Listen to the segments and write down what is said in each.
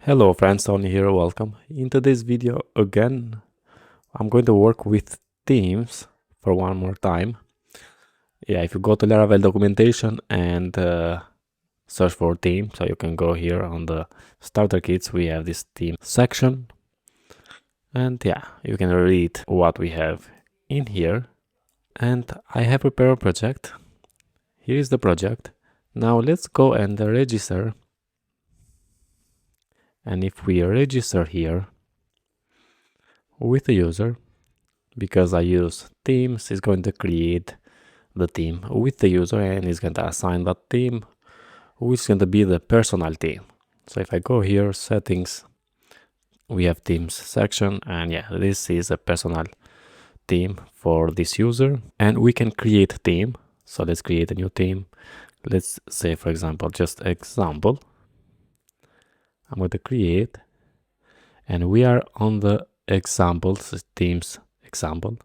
Hello friends, Tony here, welcome. In today's video again, I'm going to work with themes for one more time. If you go to Laravel documentation and search for theme, so you can go here on the starter kits, we have this theme section. And you can read what we have in here. And I have prepared a project. Here is the project. Now let's go and register. And if we register here with the user, because I use themes, it's going to create the theme with the user and it's going to assign that theme, which is going to be the personal theme. So if I go here, settings, we have themes section, and this is a personal theme for this user, and we can create a theme. So let's create a new theme. Let's say, for example, just example. I'm going to create, and we are on the examples, themes example.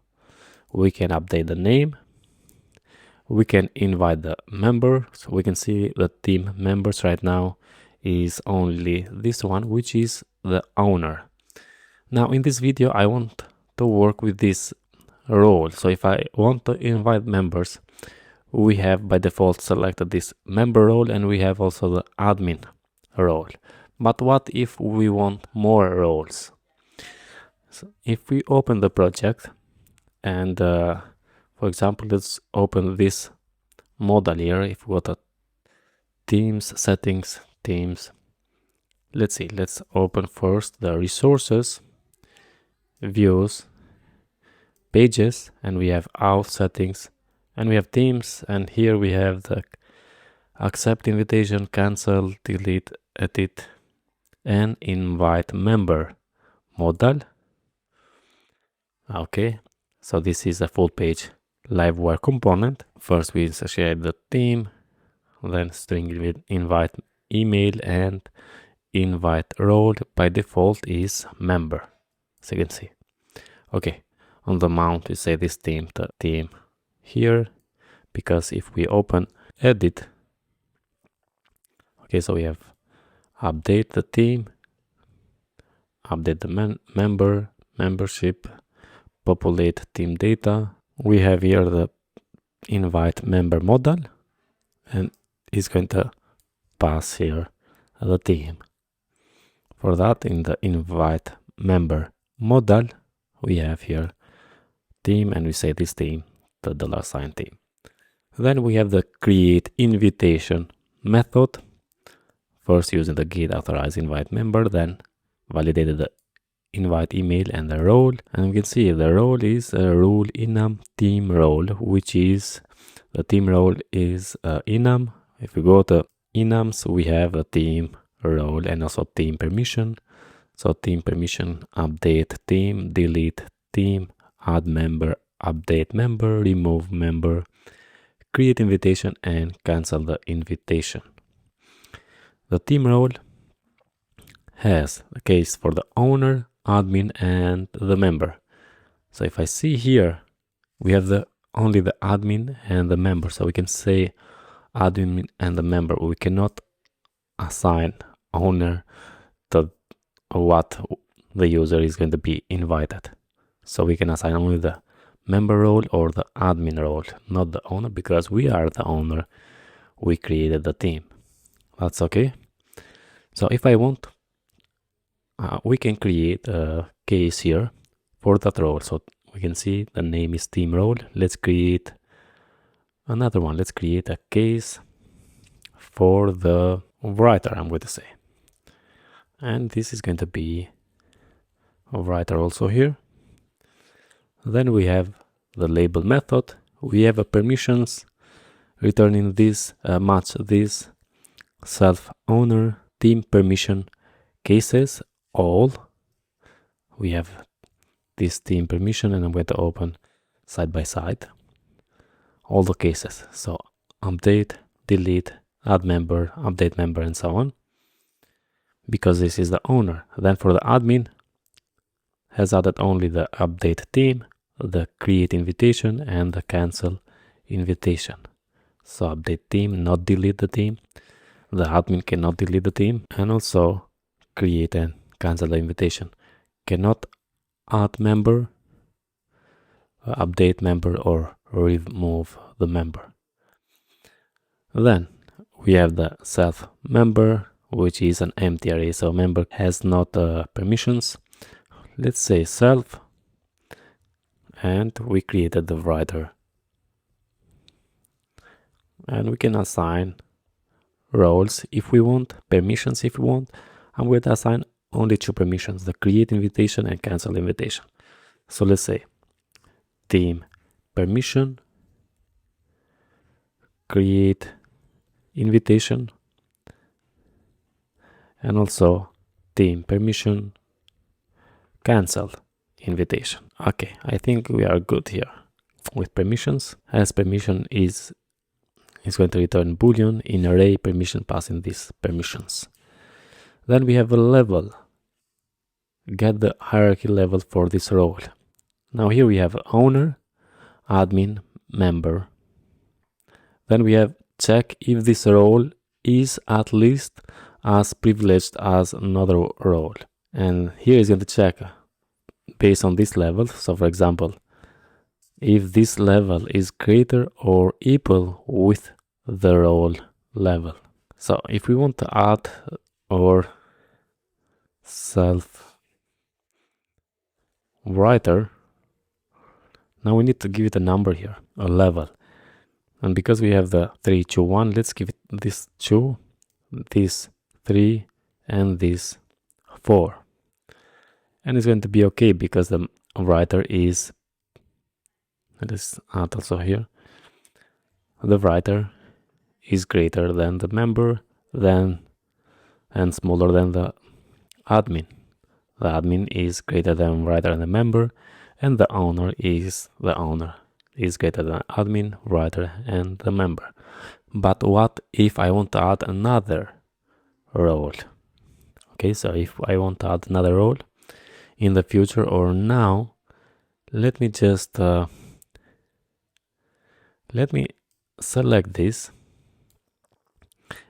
We can update the name. We can invite the member. So we can see the team members right now is only this one, which is the owner. Now in this video, I want to work with this role. So if I want to invite members, we have by default selected this member role, and we have also the admin role. But what if we want more roles? So if we open the project and for example, let's open this model here. If we go to themes, settings, themes, let's see, let's open first the resources, views, pages, and we have auth settings, and we have themes, and here we have the accept invitation, cancel, delete, edit, and invite member model. Okay, so this is a full page livewire component. First we associate the theme, then string with invite email, and invite role by default is member, as you can see. Okay, on the mount we say this theme, the theme here, because if we open edit, okay, so we have update the theme, update the membership, populate theme data. We have here the invite member model, and it's going to pass here the theme. For that, in the invite member model, we have here theme, and we say this theme, the $sign theme. Then we have the create invitation method. First using the get authorize invite member, then validated the invite email and the role, and we can see the role is a role enum theme role, which is the theme role is enum. If we go to enums, we have a theme role and also theme permission. So theme permission, update theme, delete theme, add member, update member, remove member, create invitation, and cancel the invitation. The theme role has a case for the owner, admin, and the member. So if I see here, we have only the admin and the member. So we can say admin and the member. We cannot assign owner to what the user is going to be invited. So we can assign only the member role or the admin role, not the owner, because we are the owner. We created the theme. That's okay. So if I want, we can create a case here for that role. So we can see the name is theme role. Let's create another one. Let's create a case for the writer, I'm going to say. And this is going to be a writer also here. Then we have the label method. We have a permissions returning this, match this self owner theme permission cases all. We have this theme permission, and I'm going to open side by side all the cases. So update, delete, add member, update member, and so on, because this is the owner. Then for the admin, has added only the update theme, the create invitation, and the cancel invitation. So update theme, not delete the theme. The admin cannot delete the theme, and also create and cancel the invitation. Cannot add member, update member, or remove the member. Then we have the self member, which is an empty array, so member has not permissions. Let's say self, and we created the writer, and we can assign roles if we want, permissions if we want. I'm going to assign only 2 permissions, the create invitation and cancel invitation. So let's say team permission, create invitation, and also team permission, cancel invitation. Okay, I think we are good here with permissions, as permission is going to return boolean in array permission passing these permissions. Then we have a level, get the hierarchy level for this role. Now here we have owner, admin, member. Then we have check if this role is at least as privileged as another role. And here is going to check based on this level. So for example, if this level is greater or equal with the role level. So if we want to add our self writer, now we need to give it a number here, a level. And because we have the 3, 2, 1, let's give it this 2, this 3, and this 4. And it's going to be okay because the writer is, let's add also here, the writer is greater than the member, and smaller than the admin. The admin is greater than writer and the member, and the owner is greater than admin, writer, and the member. But what if I want to add another role? Okay, so if I want to add another role in the future or now, let me just let me select this,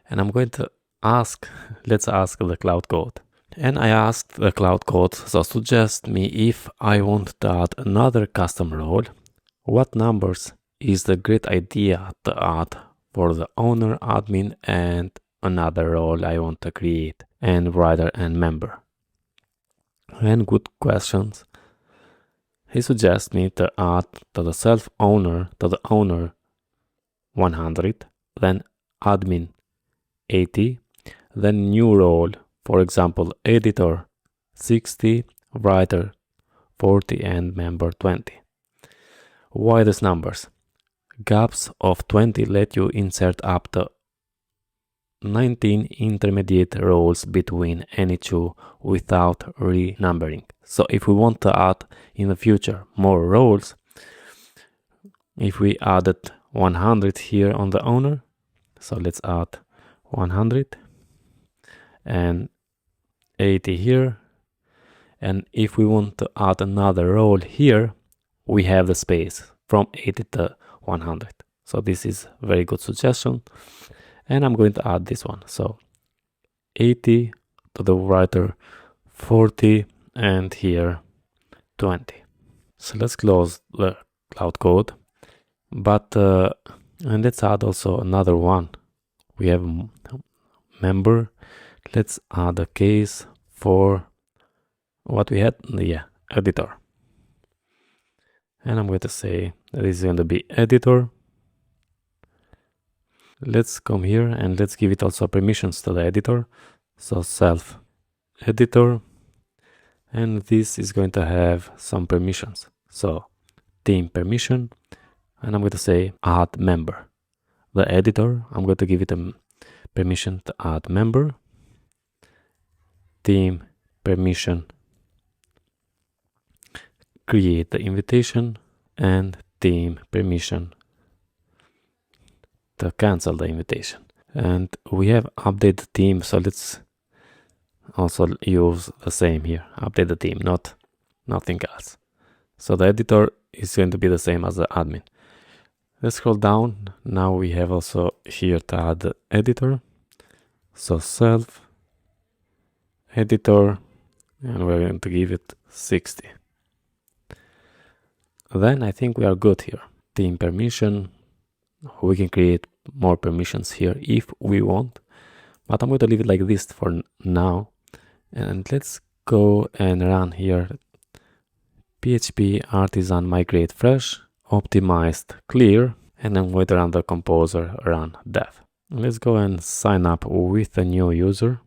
and I'm going to ask, let's ask the Cloud Code. And I asked the Cloud Code, so suggest me if I want to add another custom role, what numbers is the great idea to add for the owner, admin, and another role I want to create, and writer and member. And good questions. He suggests me to add to the self owner, 100, then admin 80, then new role, for example, editor 60, writer 40, and member 20. Why these numbers? Gaps of 20 let you insert up to 19 intermediate roles between any 2 without renumbering. So if we want to add in the future more roles, if we added 100 here on the owner, so let's add 100 and 80 here, and if we want to add another role here, we have the space from 80 to 100. So this is a very good suggestion, and I'm going to add this one. So 80 to the writer, 40, and here 20. So let's close the Cloud Code, but and let's add also another one. We have member. Let's add a case for what we had, editor. And I'm going to say that this is going to be editor. Let's come here and let's give it also permissions to the editor. So self editor, and this is going to have some permissions. So team permission, and I'm going to say add member. The editor, I'm going to give it a permission to add member. Team permission, create the invitation, and team permission to cancel the invitation. And we have update the team, so let's also use the same here, update the team, nothing else. So the editor is going to be the same as the admin. Let's scroll down. Now we have also here to add the editor. So self editor, and we're going to give it 60. Then I think we are good here. Team permission, we can create more permissions here if we want, but I'm going to leave it like this for now. And let's go and run here PHP artisan migrate fresh optimized clear, and I'm going to run the composer run dev. Let's go and sign up with a new user.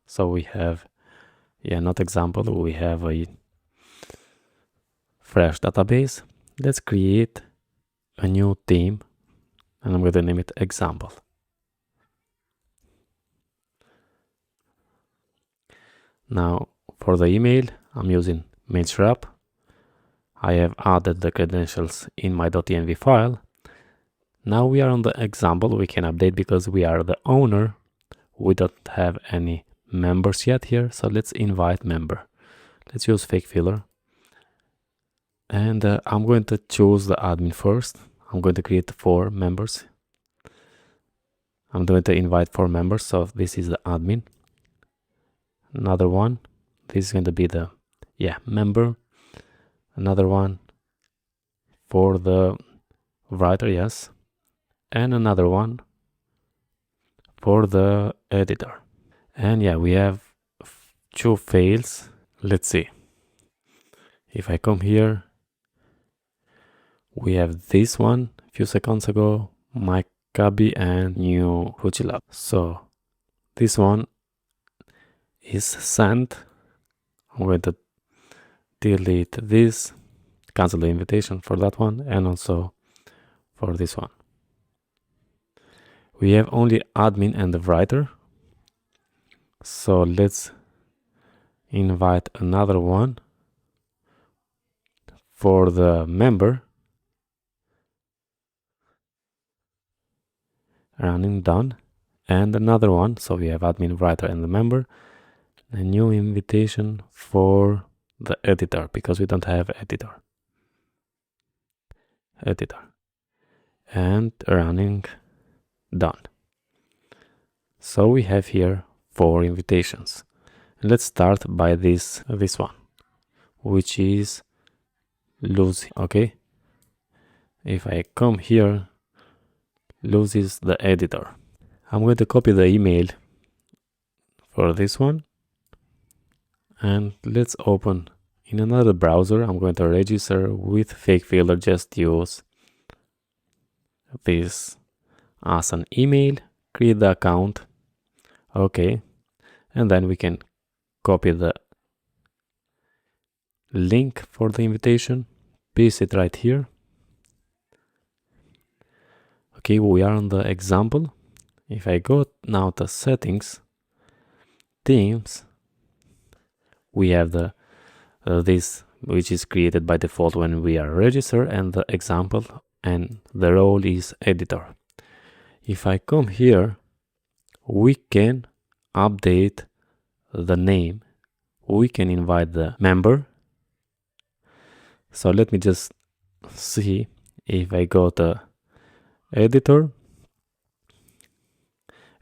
So we have, not example, we have a fresh database. Let's create a new team, and I'm going to name it example. Now for the email, I'm using Mailstrap. I have added the credentials in my .env file. Now we are on the example. We can update because we are the owner. We don't have any members yet here, so let's invite member. Let's use fake filler, and I'm going to choose the admin first. I'm going to create 4 members. I'm going to invite 4 members, so this is the admin. Another one, this is going to be the member. Another one for the writer, yes, and another one for the editor. And we have 2 fails. Let's see. If I come here, we have this one a few seconds ago, Maccabi and new Huchilab. So this one is sent. I'm going to delete this, cancel the invitation for that one, and also for this one. We have only admin and the writer. So let's invite another one for the member. Running done. And another one. So we have admin, writer, and the member. A new invitation for the editor because we don't have editor. And running done. So we have here 4 invitations. And let's start by this one, which is Lucy. Okay. If I come here, Lucy is the editor. I'm going to copy the email for this one. And let's open in another browser. I'm going to register with fake filler. Just use this as an email, create the account. Okay. And then we can copy the link for the invitation, paste it right here. Okay, we are on the example. If I go now to settings, themes, we have the this, which is created by default when we are registered, and the example, and the role is editor. If I come here, we can update the name. We can invite the member. So let me just see. If I go to editor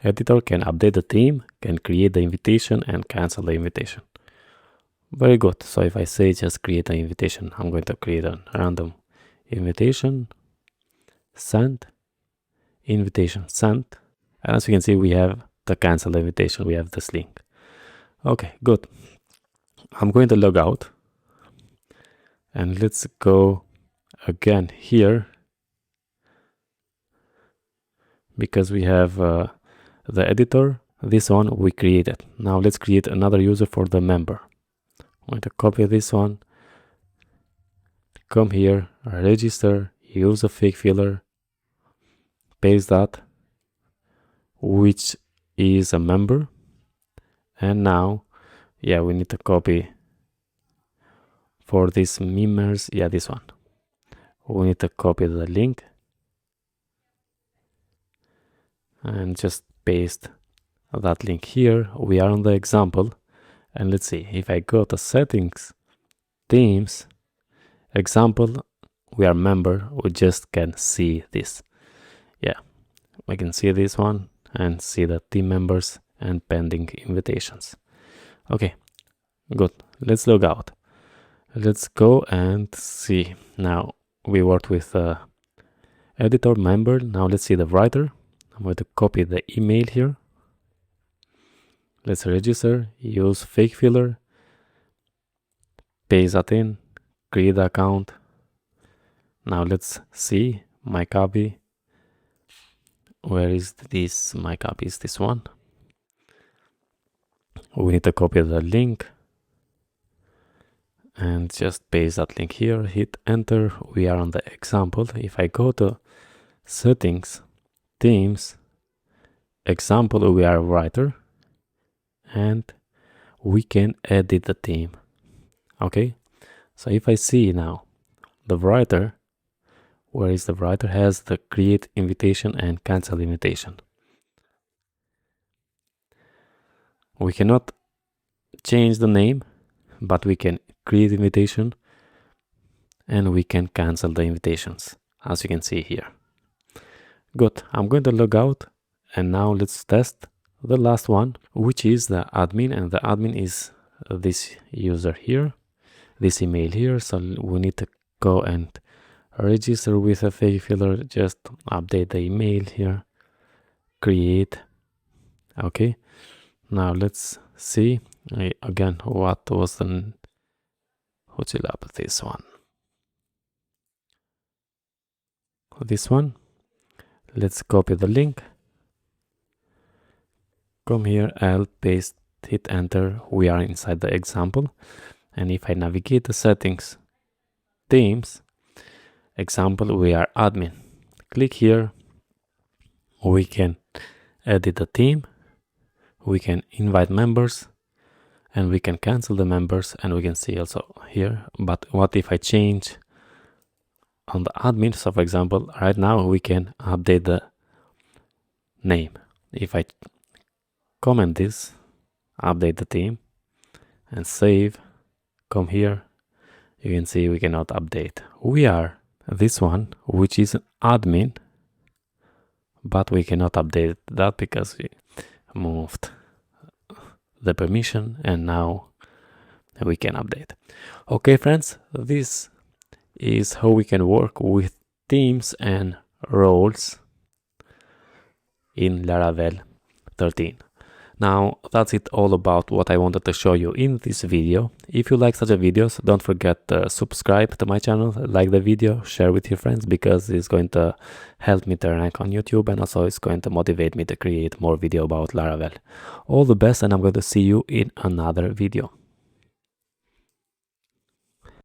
can update the theme, can create the invitation, and cancel the invitation. Very good. So if I say just create an invitation, I'm going to create a random invitation, send, invitation sent. And as you can see, we have the cancel invitation, we have this link. Okay, good. I'm going to log out, and let's go again here, because we have the editor. This one we created. Now let's create another user for the member. I'm going to copy this one, come here, register, use a fake filler, paste that, which is a member. And now we need to copy for this members, this one. We need to copy the link and just paste that link here. We are on the example, and let's see. If I go to settings, themes, example, we are member. We just can see this. We can see this one and see the team members and pending invitations. Okay, good. Let's log out. Let's go and see. Now we worked with editor member. Now let's see the writer. I'm going to copy the email here. Let's register, use fake filler, paste that in, create the account. Now let's see my copy. Where is this? My copy is this one. We need to copy the link and just paste that link here, hit enter. We are on the example. If I go to settings, themes, example, we are writer, and we can edit the theme. Okay, so if I see now the writer, where is the writer, has the create invitation and cancel invitation. We cannot change the name, but we can create invitation and we can cancel the invitations, as you can see here. Good. I'm going to log out, and now let's test the last one, which is the admin, and the admin is this user here, this email here. So we need to go and register with a fake filler. Just update the email here, create. Okay, now let's see again what was the this one. This one. Let's copy the link. Come here, I'll paste, hit enter. We are inside the example. And if I navigate the settings, themes, example, we are admin. Click here. We can edit the theme. We can invite members, and we can cancel the members, and we can see also here. But what if I change on the admin? So for example, right now we can update the name. If I comment this, update the theme, and save, come here, you can see we cannot update. We are this one, which is an admin, but we cannot update that because we moved the permission, and now we can update. Okay, friends, this is how we can work with themes and roles in Laravel 13. Now that's it all about what I wanted to show you in this video. If you like such a videos, don't forget to subscribe to my channel, like the video, share with your friends, because it's going to help me to rank on YouTube, and also it's going to motivate me to create more video about Laravel. All the best, and I'm going to see you in another video.